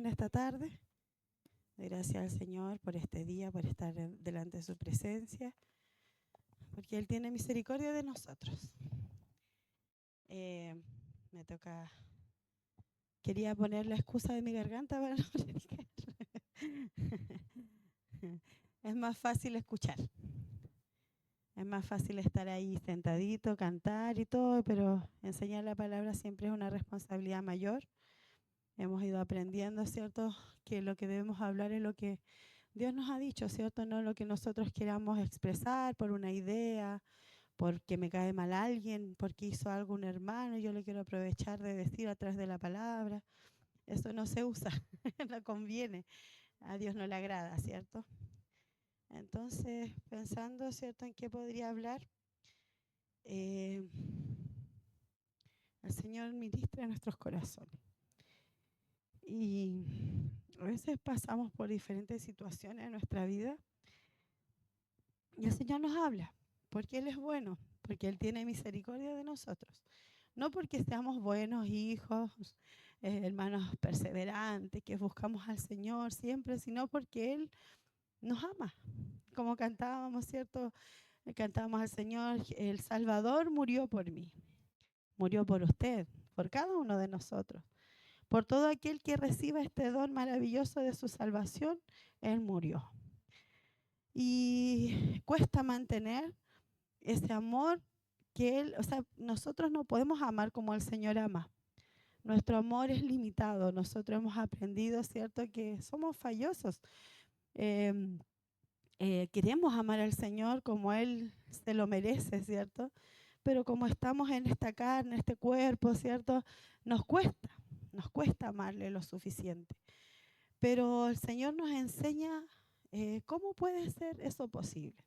esta tarde. Doy gracias al Señor por este día, por estar delante de su presencia, porque Él tiene misericordia de nosotros. Me toca, quería poner la excusa de mi garganta para no predicar. Es más fácil escuchar. Es más fácil estar ahí sentadito, cantar y todo, pero enseñar la palabra siempre es una responsabilidad mayor. Hemos ido aprendiendo, ¿cierto?, que lo que debemos hablar es lo que Dios nos ha dicho, ¿cierto? No lo que nosotros queramos expresar por una idea, porque me cae mal alguien, porque hizo algo un hermano y yo le quiero aprovechar de decir a través de la palabra. Eso no se usa, no conviene, a Dios no le agrada, ¿cierto? Entonces, pensando, ¿cierto?, en qué podría hablar, el Señor ministra en nuestros corazones. Y a veces pasamos por diferentes situaciones en nuestra vida y el Señor nos habla, porque Él es bueno, porque Él tiene misericordia de nosotros. No porque seamos buenos hijos, hermanos perseverantes, que buscamos al Señor siempre, sino porque Él nos ama. Como cantábamos, ¿cierto? Cantábamos al Señor, el Salvador murió por mí, murió por usted, por cada uno de nosotros. Por todo aquel que reciba este don maravilloso de su salvación, Él murió. Y cuesta mantener ese amor que Él, o sea, nosotros no podemos amar como el Señor ama. Nuestro amor es limitado. Nosotros hemos aprendido, ¿cierto?, que somos fallosos. Queremos amar al Señor como Él se lo merece, ¿cierto? Pero como estamos en esta carne, este cuerpo, ¿cierto?, nos cuesta amarle lo suficiente. Pero el Señor nos enseña cómo puede ser eso posible.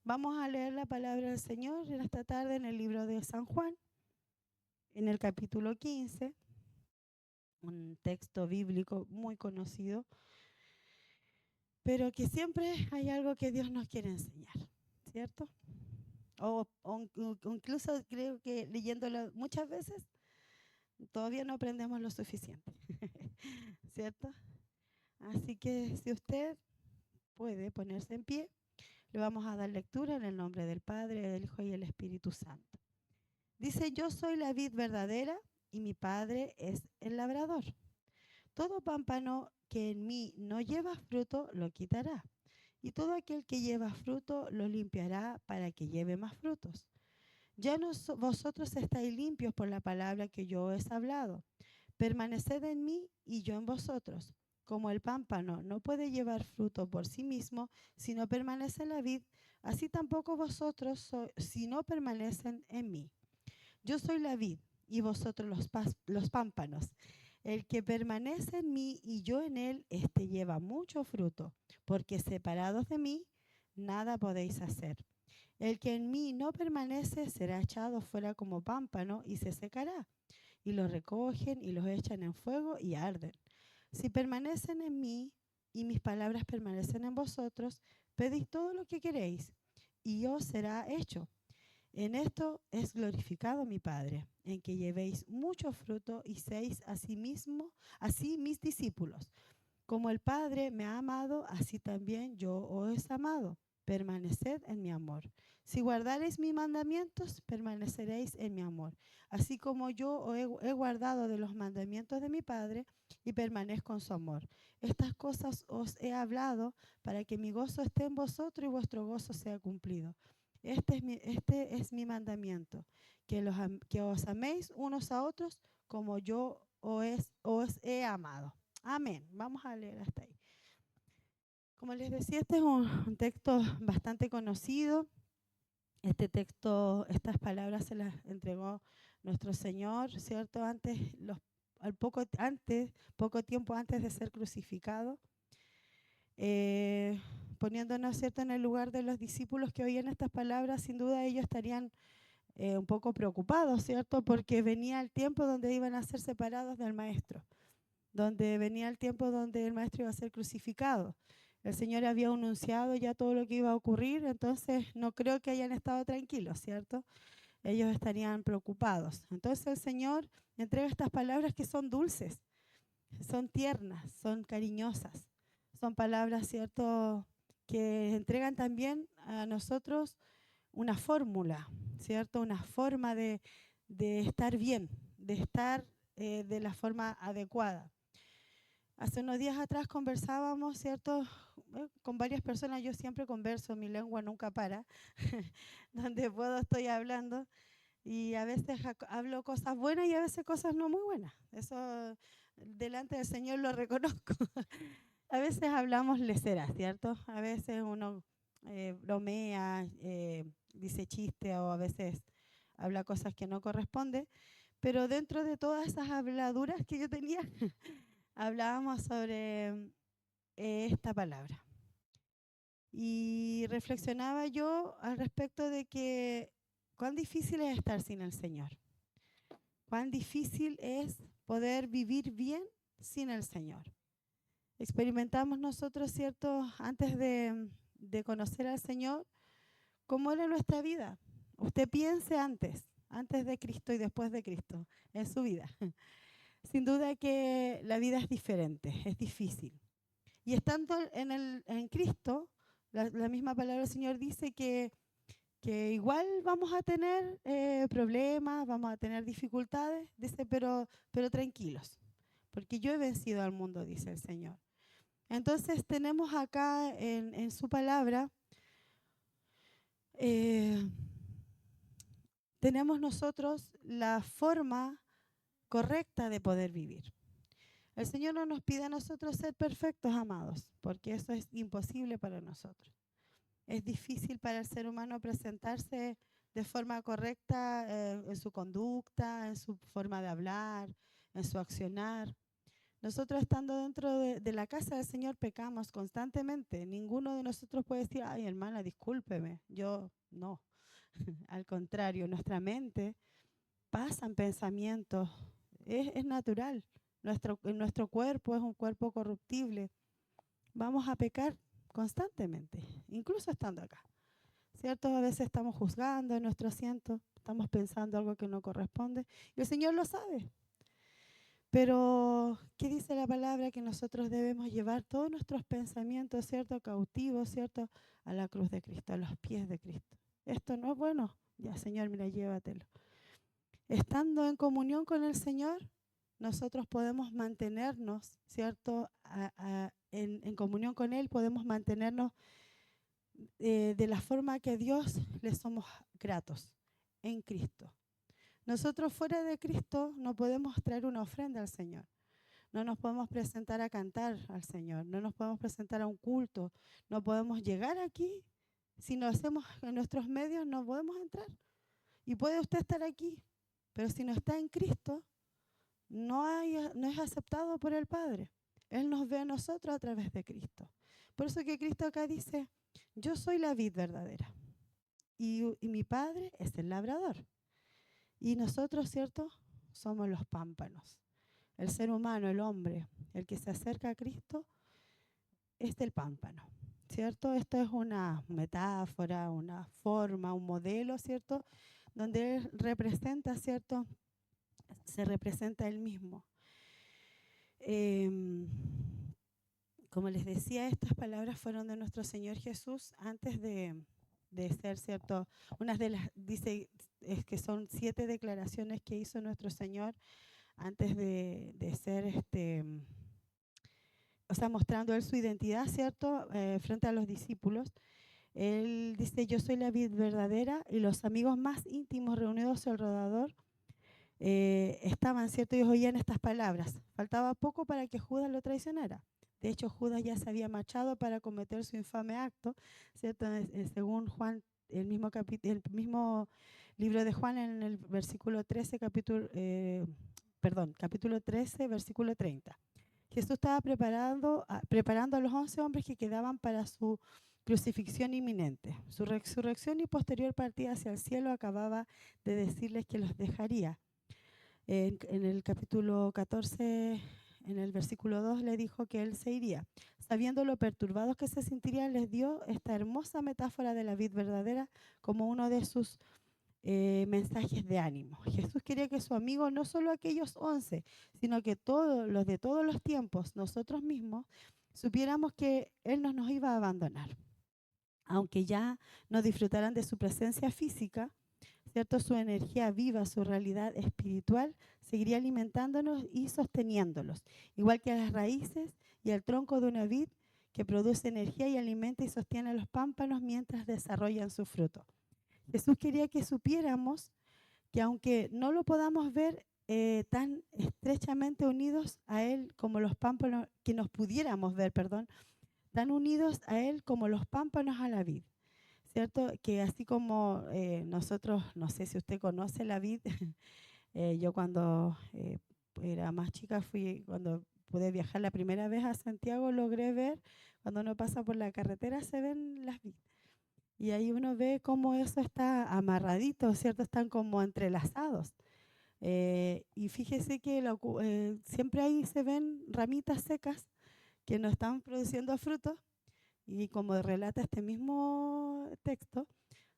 Vamos a leer la palabra del Señor en esta tarde en el libro de San Juan, en el capítulo 15, un texto bíblico muy conocido, pero que siempre hay algo que Dios nos quiere enseñar, ¿cierto? O incluso creo que leyéndolo muchas veces todavía no aprendemos lo suficiente, ¿cierto? Así que si usted puede ponerse en pie, le vamos a dar lectura en el nombre del Padre, del Hijo y del Espíritu Santo. Dice: yo soy la vid verdadera y mi Padre es el labrador. Todo pámpano que en mí no lleva fruto lo quitará, y todo aquel que lleva fruto lo limpiará para que lleve más frutos. Ya vosotros estáis limpios por la palabra que yo os he hablado. Permaneced en mí y yo en vosotros. Como el pámpano no puede llevar fruto por sí mismo si no permanece en la vid, así tampoco vosotros si no permanecen en mí. Yo soy la vid y vosotros los pámpanos. El que permanece en mí y yo en él, éste lleva mucho fruto, porque separados de mí, nada podéis hacer. El que en mí no permanece será echado fuera como pámpano y se secará. Y los recogen y los echan en fuego y arden. Si permanecen en mí y mis palabras permanecen en vosotros, pedid todo lo que queréis y os será hecho. En esto es glorificado mi Padre, en que llevéis mucho fruto y seáis así mis discípulos. Como el Padre me ha amado, así también yo os he amado. Permaneced en mi amor. Si guardareis mis mandamientos, permaneceréis en mi amor. Así como yo he guardado de los mandamientos de mi Padre y permanezco en su amor. Estas cosas os he hablado para que mi gozo esté en vosotros y vuestro gozo sea cumplido. Este es mi mandamiento, que os améis unos a otros como yo os he amado. Amén. Vamos a leer hasta ahí. Como les decía, este es un texto bastante conocido. Este texto, estas palabras se las entregó nuestro Señor, ¿cierto? Poco tiempo antes de ser crucificado. Poniéndonos, ¿cierto?, en el lugar de los discípulos que oían estas palabras, sin duda ellos estarían un poco preocupados, ¿cierto? Porque venía el tiempo donde iban a ser separados del Maestro, donde venía el tiempo donde el Maestro iba a ser crucificado. El Señor había anunciado ya todo lo que iba a ocurrir, entonces no creo que hayan estado tranquilos, ¿cierto? Ellos estarían preocupados. Entonces el Señor entrega estas palabras que son dulces. son tiernas, son cariñosas, son palabras, ¿cierto?, que entregan también a nosotros una fórmula, ¿cierto?, una forma de estar bien, de estar de la forma adecuada. Hace unos días atrás conversábamos, ¿cierto?, con varias personas. Yo siempre converso, mi lengua nunca para. Donde puedo estoy hablando y a veces hablo cosas buenas y a veces cosas no muy buenas. Eso delante del Señor lo reconozco. A veces hablamos leceras, ¿cierto? A veces uno bromea, dice chiste o a veces habla cosas que no corresponden, pero dentro de todas esas habladuras que yo tenía, hablábamos sobre esta palabra. Y reflexionaba yo al respecto de que cuán difícil es estar sin el Señor. Cuán difícil es poder vivir bien sin el Señor. Experimentamos nosotros, ¿cierto?, antes de conocer al Señor, cómo era nuestra vida. Usted piense antes de Cristo y después de Cristo, en su vida. Sin duda que la vida es diferente, es difícil. Y estando en Cristo, la misma palabra del Señor dice que igual vamos a tener problemas, vamos a tener dificultades, dice, pero tranquilos, porque yo he vencido al mundo, dice el Señor. Entonces tenemos acá en su palabra, tenemos nosotros la forma correcta de poder vivir. El Señor no nos pide a nosotros ser perfectos, amados, porque eso es imposible para nosotros. Es difícil para el ser humano presentarse de forma correcta en su conducta, en su forma de hablar, en su accionar. Nosotros estando dentro de la casa del Señor pecamos constantemente. Ninguno de nosotros puede decir, ay, hermana, discúlpeme. Yo no. Al contrario, nuestra mente pasan pensamientos. Es natural. Nuestro cuerpo es un cuerpo corruptible. Vamos a pecar constantemente, incluso estando acá. ¿Cierto? A veces estamos juzgando en nuestro asiento, estamos pensando algo que no corresponde y el Señor lo sabe. Pero, ¿qué dice la palabra? Que nosotros debemos llevar todos nuestros pensamientos, ¿cierto?, cautivos, ¿cierto?, a la cruz de Cristo, a los pies de Cristo. Esto no es bueno. Ya, Señor, mira, llévatelo. Estando en comunión con el Señor, nosotros podemos mantenernos, ¿cierto?, en comunión con Él, podemos mantenernos de la forma que a Dios le somos gratos, en Cristo. Nosotros fuera de Cristo no podemos traer una ofrenda al Señor. No nos podemos presentar a cantar al Señor. No nos podemos presentar a un culto. No podemos llegar aquí. Si lo hacemos en nuestros medios, no podemos entrar. Y puede usted estar aquí, pero si no está en Cristo, no es aceptado por el Padre. Él nos ve a nosotros a través de Cristo. Por eso que Cristo acá dice, yo soy la vid verdadera y mi Padre es el labrador. Y nosotros, ¿cierto?, somos los pámpanos. El ser humano, el hombre, el que se acerca a Cristo, es el pámpano, ¿cierto? Esto es una metáfora, una forma, un modelo, ¿cierto?, donde Él representa, ¿cierto?, se representa Él mismo. Como les decía, estas palabras fueron de nuestro Señor Jesús antes de ser, ¿cierto? Unas de las, dice, es que son 7 declaraciones que hizo nuestro Señor antes de ser, o sea, mostrando Él su identidad, ¿cierto?, frente a los discípulos. Él dice, yo soy la vid verdadera, y los amigos más íntimos reunidos alrededor estaban, ¿cierto? Ellos oían estas palabras. Faltaba poco para que Judas lo traicionara. De hecho, Judas ya se había marchado para cometer su infame acto, ¿cierto? Según Juan, el mismo libro de Juan, en el versículo 13, capítulo 13, versículo 30. Jesús estaba preparando a los 11 hombres que quedaban para su crucifixión inminente. Su resurrección y posterior partida hacia el cielo acababa de decirles que los dejaría. En el capítulo 14, en el versículo 2, le dijo que él se iría. Sabiendo lo perturbados que se sentirían, les dio esta hermosa metáfora de la vid verdadera como uno de sus mensajes de ánimo. Jesús quería que su amigo, no solo aquellos 11, sino que todos los de todos los tiempos, nosotros mismos, supiéramos que Él no nos iba a abandonar. Aunque ya no disfrutaran de su presencia física, ¿cierto? Su energía viva, su realidad espiritual, seguiría alimentándonos y sosteniéndolos, igual que las raíces y el tronco de una vid que produce energía y alimenta y sostiene a los pámpanos mientras desarrollan su fruto. Jesús quería que supiéramos que aunque no lo podamos ver tan estrechamente unidos a Él como los pámpanos, que nos pudiéramos ver, perdón, tan unidos a Él como los pámpanos a la vid, ¿cierto? Que así como nosotros, no sé si usted conoce la vid, yo cuando era más chica cuando pude viajar la primera vez a Santiago, logré ver, cuando uno pasa por la carretera se ven las vid. Y ahí uno ve cómo eso está amarradito, ¿cierto? Están como entrelazados. Y fíjese que siempre ahí se ven ramitas secas que no están produciendo frutos. Y como relata este mismo texto,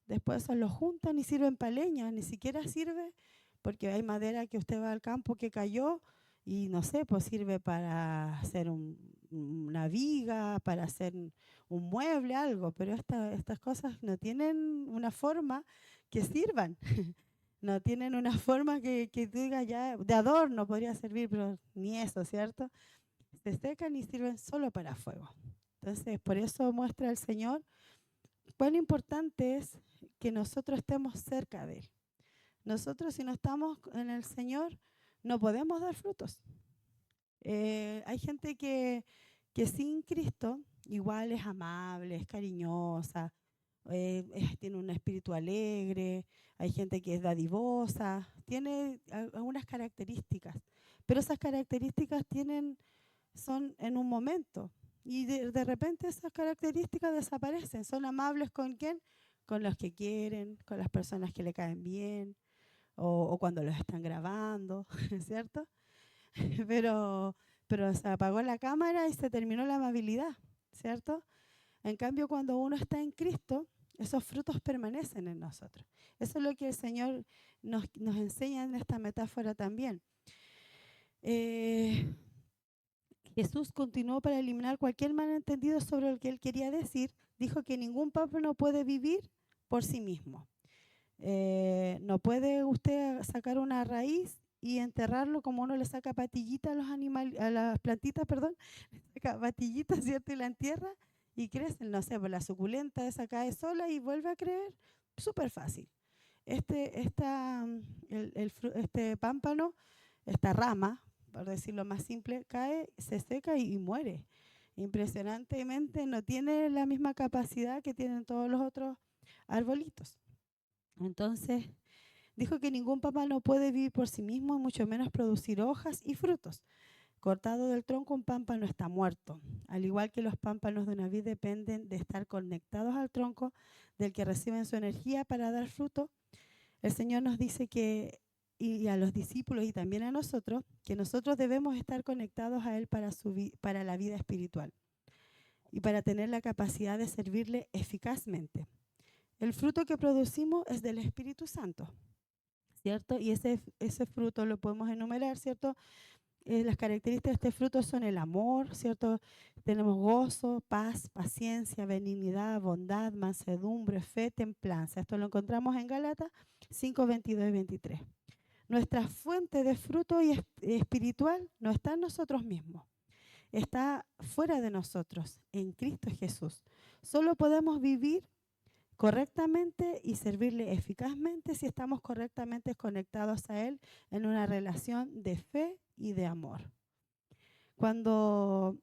después eso lo juntan y sirven para leña. Ni siquiera sirve porque hay madera que usted va al campo que cayó y no sé, pues sirve para hacer una viga, para hacer un mueble, algo. Pero estas cosas no tienen una forma que sirvan. No tienen una forma que tú digas ya, de adorno podría servir, pero ni eso, ¿cierto? Se secan y sirven solo para fuego. Entonces, por eso muestra el Señor cuán importante es que nosotros estemos cerca de Él. Nosotros, si no estamos en el Señor, no podemos dar frutos. Hay gente que sin Cristo igual es amable, es cariñosa, tiene un espíritu alegre, hay gente que es dadivosa, tiene algunas características, pero esas características son en un momento y de repente esas características desaparecen. Son amables con quién, con los que quieren, con las personas que le caen bien o cuando los están grabando, ¿cierto? pero, pero se apagó la cámara y se terminó la amabilidad, ¿cierto? En cambio, cuando uno está en Cristo, esos frutos permanecen en nosotros. Eso es lo que el Señor nos enseña en esta metáfora también. Jesús continuó para eliminar cualquier malentendido sobre lo que Él quería decir. Dijo que ningún pámpano puede vivir por sí mismo. No puede usted sacar una raíz y enterrarlo como uno le saca patillitas a los animales, a las plantitas, perdón, saca patillitas, ¿cierto? Y la entierra y crecen, no sé, pues la suculenta esa cae sola y vuelve a crecer, súper fácil. Este pámpano, esta rama, por decirlo más simple, cae, se seca y muere. Impresionantemente no tiene la misma capacidad que tienen todos los otros arbolitos. Entonces, dijo que ningún pámpano puede vivir por sí mismo, mucho menos producir hojas y frutos. Cortado del tronco, un pámpano está muerto. Al igual que los pámpanos de una vid dependen de estar conectados al tronco del que reciben su energía para dar fruto, el Señor nos dice que, y a los discípulos y también a nosotros, que nosotros debemos estar conectados a Él para la vida espiritual y para tener la capacidad de servirle eficazmente. El fruto que producimos es del Espíritu Santo, ¿cierto? Y ese fruto lo podemos enumerar, ¿cierto? Las características de este fruto son el amor, ¿cierto? Tenemos gozo, paz, paciencia, benignidad, bondad, mansedumbre, fe, templanza. Esto lo encontramos en Gálatas 5, 22 y 23. Nuestra fuente de fruto espiritual no está en nosotros mismos, está fuera de nosotros, en Cristo Jesús. Solo podemos vivir correctamente y servirle eficazmente si estamos correctamente conectados a Él en una relación de fe y de amor. Cuando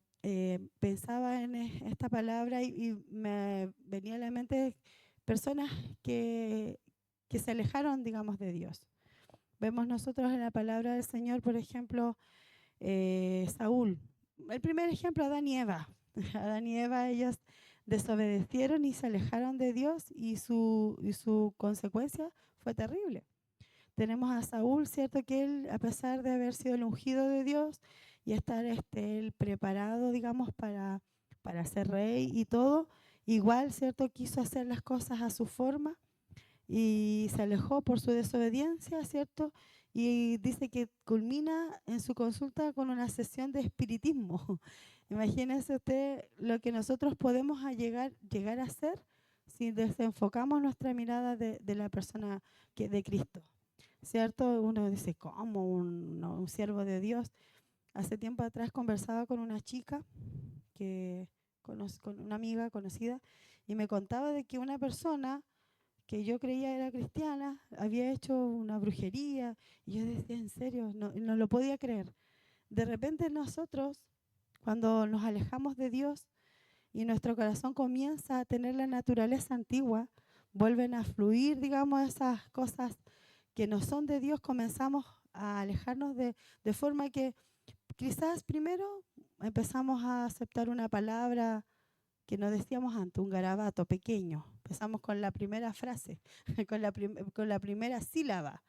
pensaba en esta palabra y me venía a la mente personas que se alejaron, digamos, de Dios. Vemos nosotros en la palabra del Señor, por ejemplo, Saúl. El primer ejemplo, Adán y Eva. Adán y Eva, ellos desobedecieron y se alejaron de Dios y su consecuencia fue terrible. Tenemos a Saúl, ¿cierto? Que él, a pesar de haber sido el ungido de Dios y estar él preparado, digamos, para ser rey y todo, igual, ¿cierto? Quiso hacer las cosas a su forma y se alejó por su desobediencia, ¿cierto? Y dice que culmina en su consulta con una sesión de espiritismo. Imagínense usted lo que nosotros podemos llegar a hacer si desenfocamos nuestra mirada de la persona de Cristo, ¿cierto? Uno dice, ¿cómo un siervo de Dios? Hace tiempo atrás conversaba con una chica con una amiga conocida y me contaba de que una persona que yo creía era cristiana había hecho una brujería y yo decía, en serio, no lo podía creer. De repente nosotros, cuando nos alejamos de Dios y nuestro corazón comienza a tener la naturaleza antigua, vuelven a fluir, digamos, esas cosas que no son de Dios, comenzamos a alejarnos de forma que quizás primero empezamos a aceptar una palabra que no decíamos antes, un garabato pequeño. Empezamos con la primera frase, con la primera sílaba,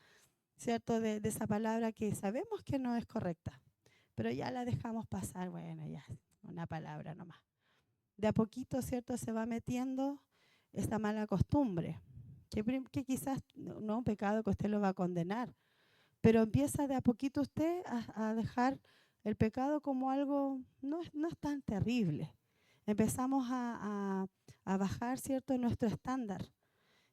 ¿cierto? De esa palabra que sabemos que no es correcta, pero ya la dejamos pasar, bueno, ya, una palabra nomás. De a poquito, ¿cierto? Se va metiendo esta mala costumbre, que quizás no es un pecado que usted lo va a condenar, pero empieza de a poquito usted a dejar el pecado como algo, no es tan terrible. Empezamos a bajar, ¿cierto?, nuestro estándar.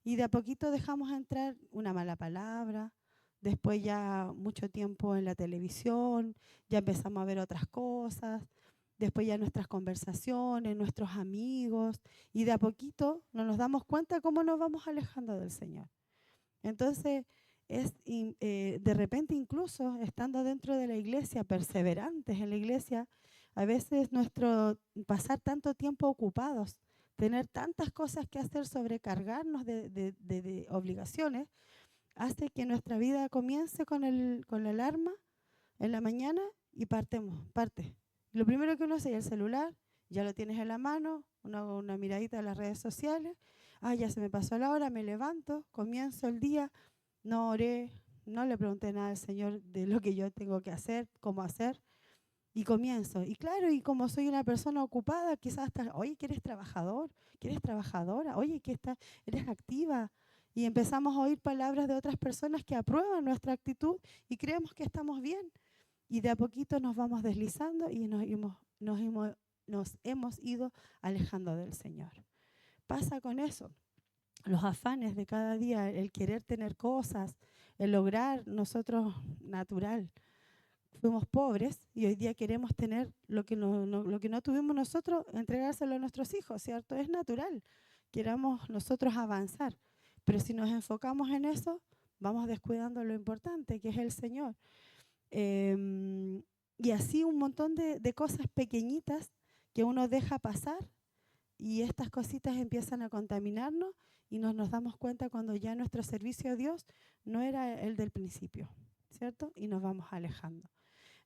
Y de a poquito dejamos entrar una mala palabra, después ya mucho tiempo en la televisión, ya empezamos a ver otras cosas, después ya nuestras conversaciones, nuestros amigos, y de a poquito no nos damos cuenta cómo nos vamos alejando del Señor. Entonces, de repente incluso estando dentro de la iglesia, perseverantes en la iglesia, a veces nuestro pasar tanto tiempo ocupados, tener tantas cosas que hacer, sobrecargarnos de obligaciones, hace que nuestra vida comience con la alarma en la mañana y parte. Lo primero que uno hace es el celular, ya lo tienes en la mano, una miradita a las redes sociales, ya se me pasó la hora, me levanto, comienzo el día, no oré, no le pregunté nada al Señor de lo que yo tengo que hacer, cómo hacer, y comienzo. Y claro, y como soy una persona ocupada, quizás hasta, oye, que eres trabajador, que eres trabajadora, oye, eres activa. Y empezamos a oír palabras de otras personas que aprueban nuestra actitud y creemos que estamos bien. Y de a poquito nos vamos deslizando y nos hemos ido alejando del Señor. Pasa con eso. Los afanes de cada día, el querer tener cosas, el lograr, nosotros natural. Fuimos pobres y hoy día queremos tener lo que lo que no tuvimos nosotros, entregárselo a nuestros hijos, ¿cierto? Es natural, queramos nosotros avanzar, pero si nos enfocamos en eso, vamos descuidando lo importante, que es el Señor. Y así un montón de cosas pequeñitas que uno deja pasar y estas cositas empiezan a contaminarnos y nos damos cuenta cuando ya nuestro servicio a Dios no era el del principio, ¿cierto? Y nos vamos alejando.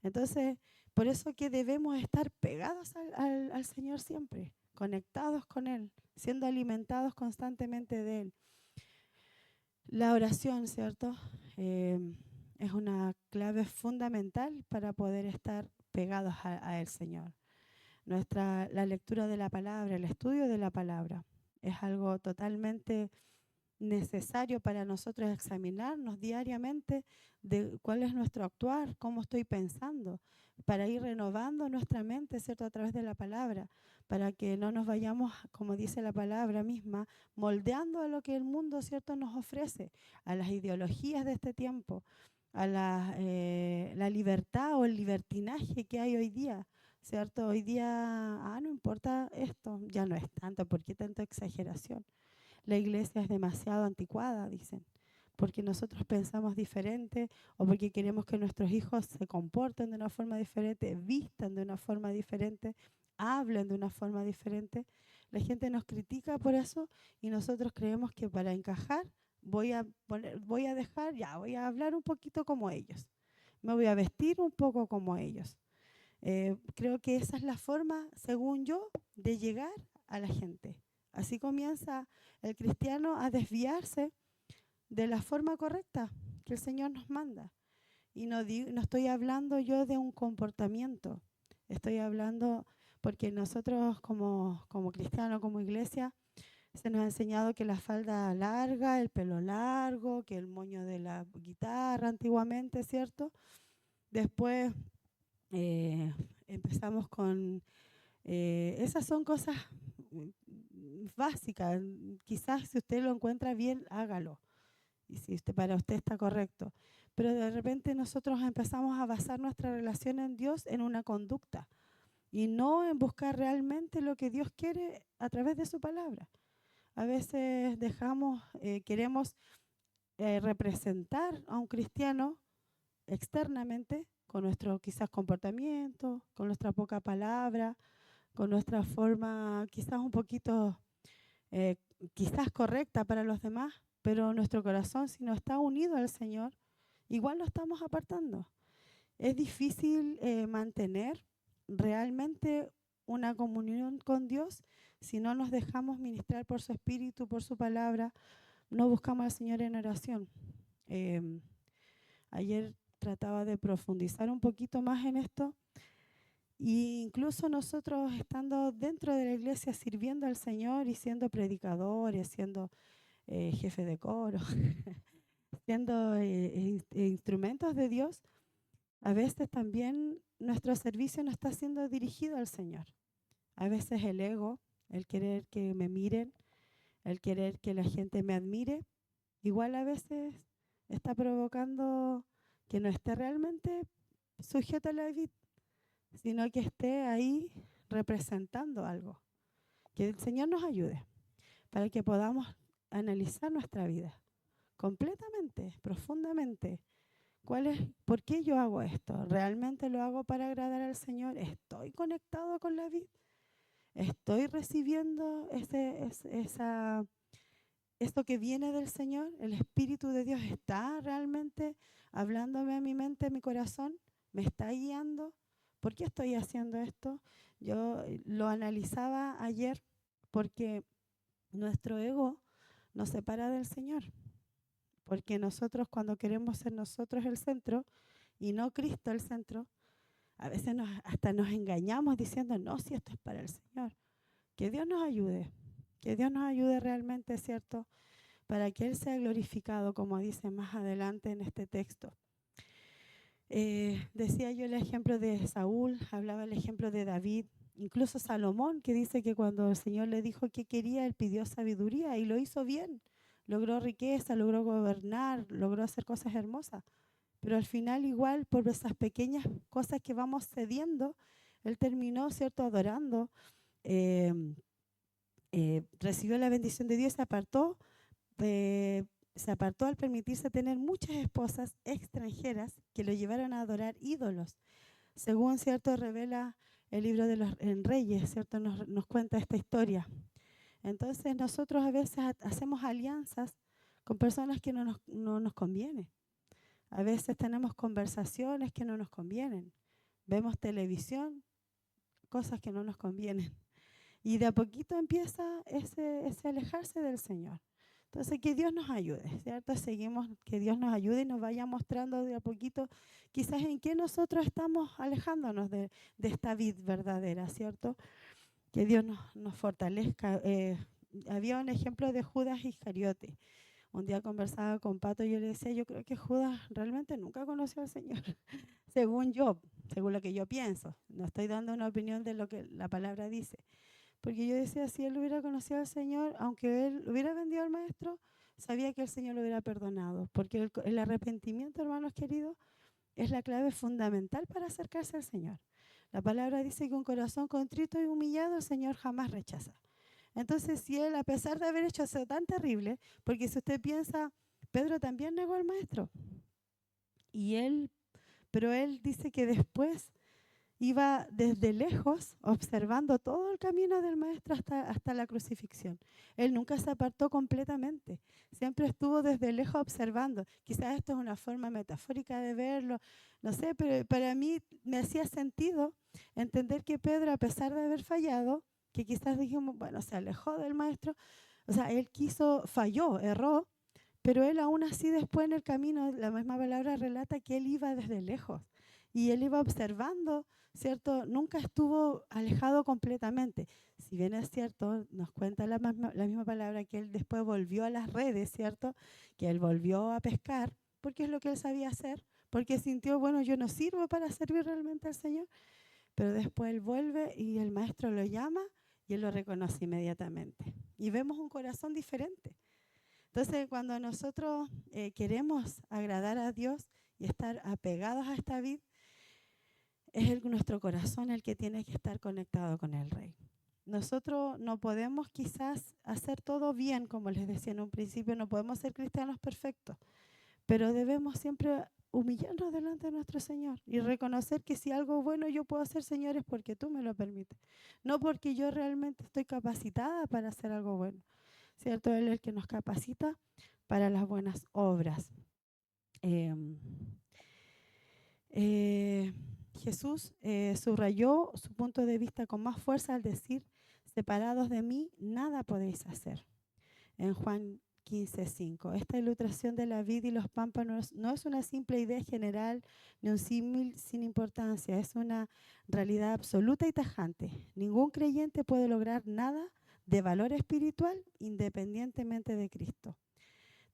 Entonces, por eso que debemos estar pegados al Señor siempre, conectados con Él, siendo alimentados constantemente de Él. La oración, ¿cierto? Es una clave fundamental para poder estar pegados a el Señor. La lectura de la palabra, el estudio de la palabra, es algo totalmente necesario para nosotros examinarnos diariamente de cuál es nuestro actuar, cómo estoy pensando, para ir renovando nuestra mente, ¿cierto?, a través de la palabra, para que no nos vayamos, como dice la palabra misma, moldeando a lo que el mundo, ¿cierto?, nos ofrece, a las ideologías de este tiempo, a la libertad o el libertinaje que hay hoy día, ¿cierto? Hoy día, no importa esto, ya no es tanto, ¿por qué tanta exageración? La iglesia es demasiado anticuada, dicen, porque nosotros pensamos diferente o porque queremos que nuestros hijos se comporten de una forma diferente, vistan de una forma diferente, hablen de una forma diferente. La gente nos critica por eso y nosotros creemos que para encajar voy a hablar un poquito como ellos, me voy a vestir un poco como ellos. Creo que esa es la forma, según yo, de llegar a la gente. Así comienza el cristiano a desviarse de la forma correcta que el Señor nos manda. Y no estoy hablando yo de un comportamiento, estoy hablando porque nosotros como cristianos, como iglesia, Se nos ha enseñado que la falda larga, el pelo largo, que el moño de la guitarra antiguamente, ¿cierto? Después empezamos con... esas son cosas básicas. Quizás si usted lo encuentra bien, hágalo. Y si para usted está correcto. Pero de repente nosotros empezamos a basar nuestra relación en Dios en una conducta y no en buscar realmente lo que Dios quiere a través de su palabra. A veces queremos representar a un cristiano externamente con nuestro quizás comportamiento, con nuestra poca palabra, con nuestra forma quizás un poquito eh, quizás correcta para los demás, pero nuestro corazón, si no está unido al Señor, igual lo estamos apartando. Es difícil mantener realmente una comunión con Dios si no nos dejamos ministrar por su Espíritu, por su palabra, no buscamos al Señor en oración. Ayer trataba de profundizar un poquito más en esto. Y incluso nosotros estando dentro de la iglesia sirviendo al Señor y siendo predicadores, siendo jefe de coro, siendo instrumentos de Dios, a veces también nuestro servicio no está siendo dirigido al Señor. A veces el ego, el querer que me miren, el querer que la gente me admire, igual a veces está provocando que no esté realmente sujeto a la vid, sino que esté ahí representando algo. Que el Señor nos ayude para que podamos analizar nuestra vida completamente, profundamente. ¿Por qué yo hago esto? ¿Realmente lo hago para agradar al Señor? ¿Estoy conectado con la vida? ¿Estoy recibiendo esto que viene del Señor? ¿El Espíritu de Dios está realmente hablándome a mi mente, a mi corazón? ¿Me está guiando? ¿Por qué estoy haciendo esto? Yo lo analizaba ayer porque nuestro ego nos separa del Señor. Porque nosotros cuando queremos ser nosotros el centro y no Cristo el centro, a veces hasta nos engañamos diciendo, no, si esto es para el Señor. Que Dios nos ayude realmente, ¿cierto? Para que Él sea glorificado, como dice más adelante en este texto. Decía yo el ejemplo de Saúl, hablaba el ejemplo de David, incluso Salomón, que dice que cuando el Señor le dijo qué quería, él pidió sabiduría y lo hizo bien. Logró riqueza, logró gobernar, logró hacer cosas hermosas. Pero al final igual por esas pequeñas cosas que vamos cediendo, él terminó, ¿cierto?, adorando, recibió la bendición de Dios, se apartó al permitirse tener muchas esposas extranjeras que lo llevaron a adorar ídolos. Según, ¿cierto?, revela el libro de los Reyes, ¿cierto?, nos cuenta esta historia. Entonces nosotros a veces hacemos alianzas con personas que no nos conviene. A veces tenemos conversaciones que no nos convienen. Vemos televisión, cosas que no nos convienen. Y de a poquito empieza ese alejarse del Señor. Entonces que Dios nos ayude, ¿cierto? Seguimos, que Dios nos ayude y nos vaya mostrando de a poquito quizás en qué nosotros estamos alejándonos de esta vid verdadera, ¿cierto? Que Dios nos fortalezca. Había un ejemplo de Judas Iscariote. Un día conversaba con Pato y yo le decía, yo creo que Judas realmente nunca conoció al Señor, según lo que yo pienso. No estoy dando una opinión de lo que la palabra dice. Porque yo decía, si él hubiera conocido al Señor, aunque él hubiera vendido al maestro, sabía que el Señor lo hubiera perdonado. Porque el arrepentimiento, hermanos queridos, es la clave fundamental para acercarse al Señor. La palabra dice que un corazón contrito y humillado el Señor jamás rechaza. Entonces, si él, a pesar de haber hecho eso tan terrible, porque si usted piensa, Pedro también negó al maestro. Pero él dice que después iba desde lejos observando todo el camino del maestro hasta la crucifixión. Él nunca se apartó completamente, siempre estuvo desde lejos observando. Quizás esto es una forma metafórica de verlo, no sé, pero para mí me hacía sentido entender que Pedro, a pesar de haber fallado, que quizás dijimos, bueno, se alejó del maestro, o sea, él falló, erró, pero él aún así después en el camino, la misma palabra relata que él iba desde lejos y él iba observando, ¿cierto? Nunca estuvo alejado completamente. Si bien es cierto, nos cuenta la misma palabra que él después volvió a las redes, ¿cierto? Que él volvió a pescar, porque es lo que él sabía hacer, porque sintió, bueno, yo no sirvo para servir realmente al Señor, pero después él vuelve y el maestro lo llama y él lo reconoce inmediatamente. Y vemos un corazón diferente. Entonces, cuando nosotros queremos agradar a Dios y estar apegados a esta vid, es nuestro corazón el que tiene que estar conectado con el Rey. Nosotros no podemos quizás hacer todo bien, como les decía en un principio, no podemos ser cristianos perfectos, pero debemos siempre humillarnos delante de nuestro Señor y reconocer que si algo bueno yo puedo hacer, Señor, es porque tú me lo permites, no porque yo realmente estoy capacitada para hacer algo bueno, ¿cierto? Él es el que nos capacita para las buenas obras. Jesús subrayó su punto de vista con más fuerza al decir, separados de mí, nada podéis hacer. En Juan 15:5. Esta ilustración de la vid y los pámpanos no es una simple idea general ni un símil sin importancia, es una realidad absoluta y tajante. Ningún creyente puede lograr nada de valor espiritual independientemente de Cristo.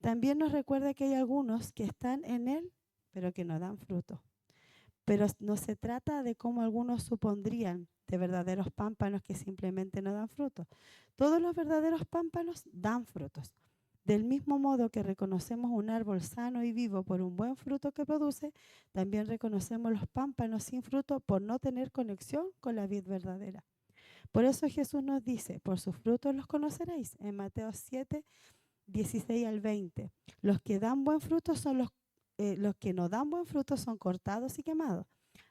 También nos recuerda que hay algunos que están en Él, pero que no dan fruto. Pero no se trata de cómo algunos supondrían de verdaderos pámpanos que simplemente no dan frutos. Todos los verdaderos pámpanos dan frutos. Del mismo modo que reconocemos un árbol sano y vivo por un buen fruto que produce, también reconocemos los pámpanos sin fruto por no tener conexión con la vid verdadera. Por eso Jesús nos dice, por sus frutos los conoceréis, en Mateo 7, 16 al 20. Los que dan buen fruto son los que no dan buen fruto son cortados y quemados.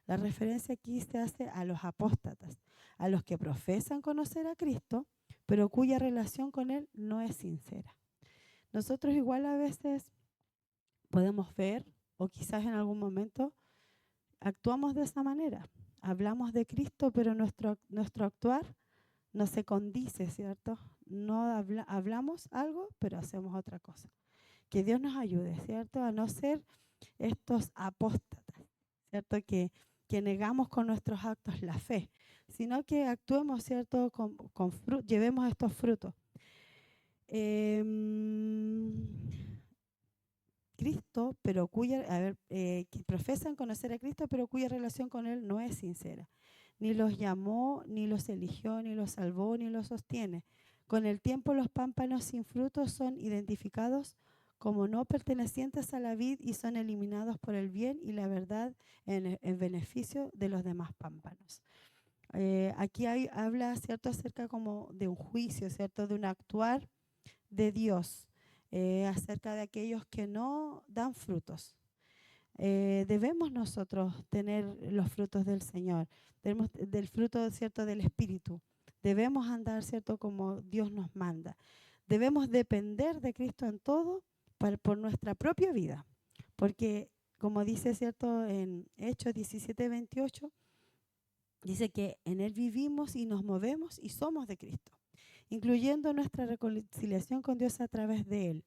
La referencia aquí se hace a los apóstatas, a los que profesan conocer a Cristo, pero cuya relación con Él no es sincera. Nosotros igual a veces podemos ver, o quizás en algún momento, actuamos de esa manera. Hablamos de Cristo, pero nuestro actuar no se condice, ¿cierto? No hablamos algo, pero hacemos otra cosa. Que Dios nos ayude, ¿cierto? A no ser estos apóstatas, ¿cierto? Que negamos con nuestros actos la fe, sino que actuemos, ¿cierto? Llevemos estos frutos. Cristo, pero que profesan conocer a Cristo, pero cuya relación con Él no es sincera. Ni los llamó, ni los eligió, ni los salvó, ni los sostiene. Con el tiempo los pámpanos sin frutos son identificados como no pertenecientes a la vid y son eliminados por el bien y la verdad en beneficio de los demás pámpanos. Aquí habla, ¿cierto?, acerca como de un juicio, ¿cierto?, de un actuar de Dios acerca de aquellos que no dan frutos. Debemos nosotros tener los frutos del Señor, debemos del fruto, ¿cierto?, del Espíritu. Debemos andar, ¿cierto?, como Dios nos manda. Debemos depender de Cristo en todo por nuestra propia vida, porque como dice, ¿cierto?, en Hechos 17:28, dice que en Él vivimos y nos movemos y somos de Cristo, incluyendo nuestra reconciliación con Dios a través de Él.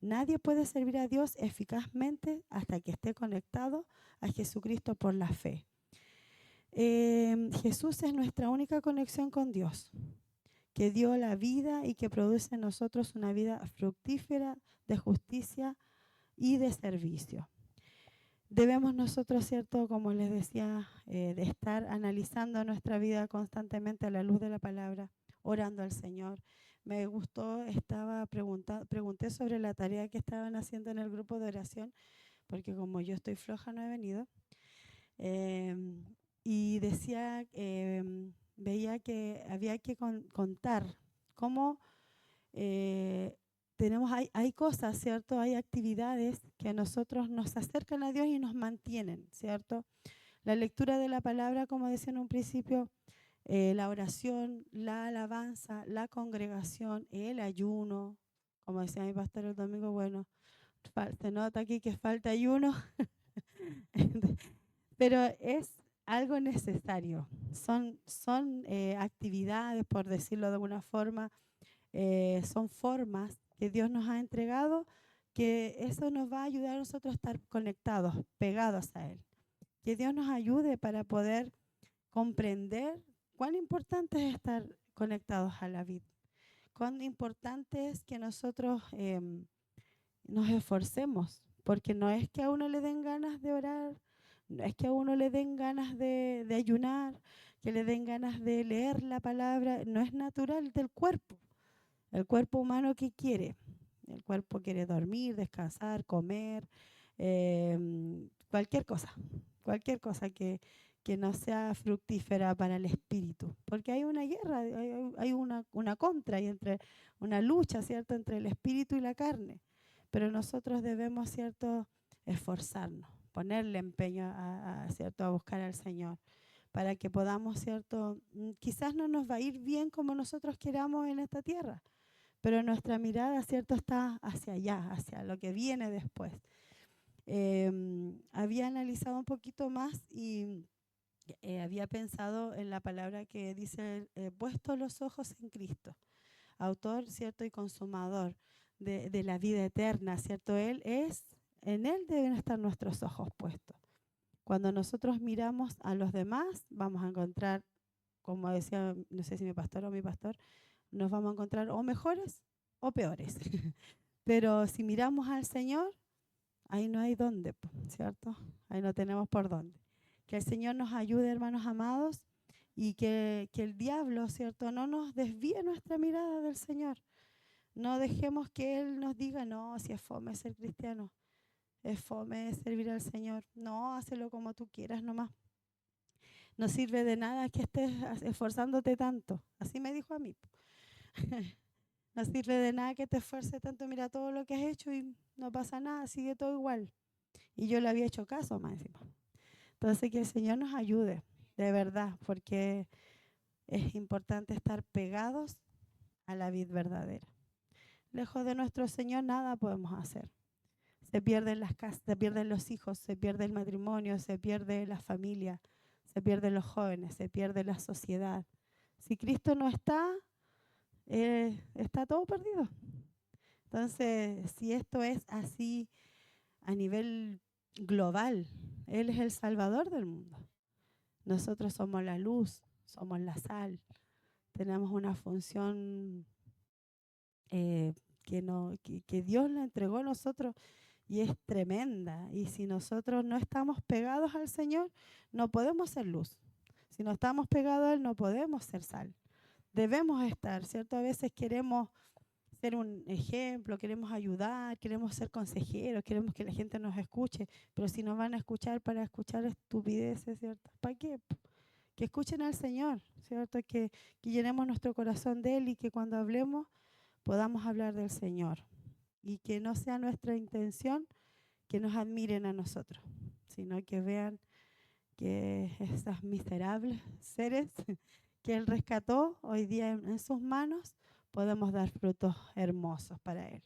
Nadie puede servir a Dios eficazmente hasta que esté conectado a Jesucristo por la fe. Jesús es nuestra única conexión con Dios, que dio la vida y que produce en nosotros una vida fructífera de justicia y de servicio. Debemos nosotros, ¿cierto?, como les decía, de estar analizando nuestra vida constantemente a la luz de la palabra, orando al Señor. Me gustó, pregunté sobre la tarea que estaban haciendo en el grupo de oración, porque como yo estoy floja no he venido. Y decía, veía que había que contar cómo hay cosas, ¿cierto? Hay actividades que a nosotros nos acercan a Dios y nos mantienen, ¿cierto? La lectura de la palabra, como decía en un principio, la oración, la alabanza, la congregación, el ayuno, como decía mi pastor el domingo, bueno, se nota aquí que falta ayuno, pero es algo necesario. Son actividades, por decirlo de alguna forma, son formas que Dios nos ha entregado, que eso nos va a ayudar a nosotros a estar conectados, pegados a Él. Que Dios nos ayude para poder comprender cuán importante es estar conectados a la vid. Cuán importante es que nosotros nos esforcemos, porque no es que a uno le den ganas de orar, no es que a uno le den ganas de ayunar, que le den ganas de leer la palabra, no es natural del cuerpo. El cuerpo humano, ¿qué quiere? El cuerpo quiere dormir, descansar, comer, cualquier cosa que no sea fructífera para el espíritu. Porque hay una guerra, hay una contra, y entre una lucha, ¿cierto?, entre el espíritu y la carne. Pero nosotros debemos, ¿cierto?, esforzarnos, ponerle empeño ¿cierto?, a buscar al Señor, para que podamos, ¿cierto? Quizás no nos va a ir bien como nosotros queramos en esta tierra, pero nuestra mirada, ¿cierto?, está hacia allá, hacia lo que viene después. Había analizado un poquito más y había pensado en la palabra que dice, puesto los ojos en Cristo, autor, ¿cierto?, y consumador de la vida eterna, ¿cierto? En Él deben estar nuestros ojos puestos. Cuando nosotros miramos a los demás, vamos a encontrar, como decía, no sé si mi pastor o mi pastor, nos vamos a encontrar o mejores o peores. Pero si miramos al Señor, ahí no hay dónde, ¿cierto? Ahí no tenemos por dónde. Que el Señor nos ayude, hermanos amados, y que el diablo, ¿cierto?, no nos desvíe nuestra mirada del Señor. No dejemos que Él nos diga, no, si es fome ser cristiano, es fome servir al Señor. No, hácelo como tú quieras nomás. No sirve de nada que estés esforzándote tanto. Así me dijo a mí. No sirve de nada que te esfuerces tanto. Mira todo lo que has hecho y no pasa nada, sigue todo igual. Y yo le había hecho caso más encima. Entonces que el Señor nos ayude, de verdad, porque es importante estar pegados a la vid verdadera. Lejos de nuestro Señor nada podemos hacer. Se pierden las casas, se pierden los hijos, se pierde el matrimonio, se pierde la familia, se pierden los jóvenes, se pierde la sociedad. Si Cristo no está, está todo perdido. Entonces, si esto es así a nivel global, Él es el Salvador del mundo. Nosotros somos la luz, somos la sal. Tenemos una función que Dios la entregó a nosotros y es tremenda. Y si nosotros no estamos pegados al Señor, no podemos ser luz. Si no estamos pegados a Él, no podemos ser sal. Debemos estar, ¿cierto? A veces queremos ser un ejemplo, queremos ayudar, queremos ser consejeros, queremos que la gente nos escuche, pero si nos van a escuchar para escuchar estupideces, ¿cierto? ¿Para qué? Que escuchen al Señor, ¿cierto? Que llenemos nuestro corazón de Él y que cuando hablemos podamos hablar del Señor. Y que no sea nuestra intención que nos admiren a nosotros, sino que vean que esos miserables seres que Él rescató hoy día en sus manos, podemos dar frutos hermosos para Él.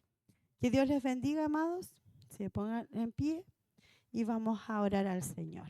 Que Dios les bendiga, amados. Se pongan en pie y vamos a orar al Señor.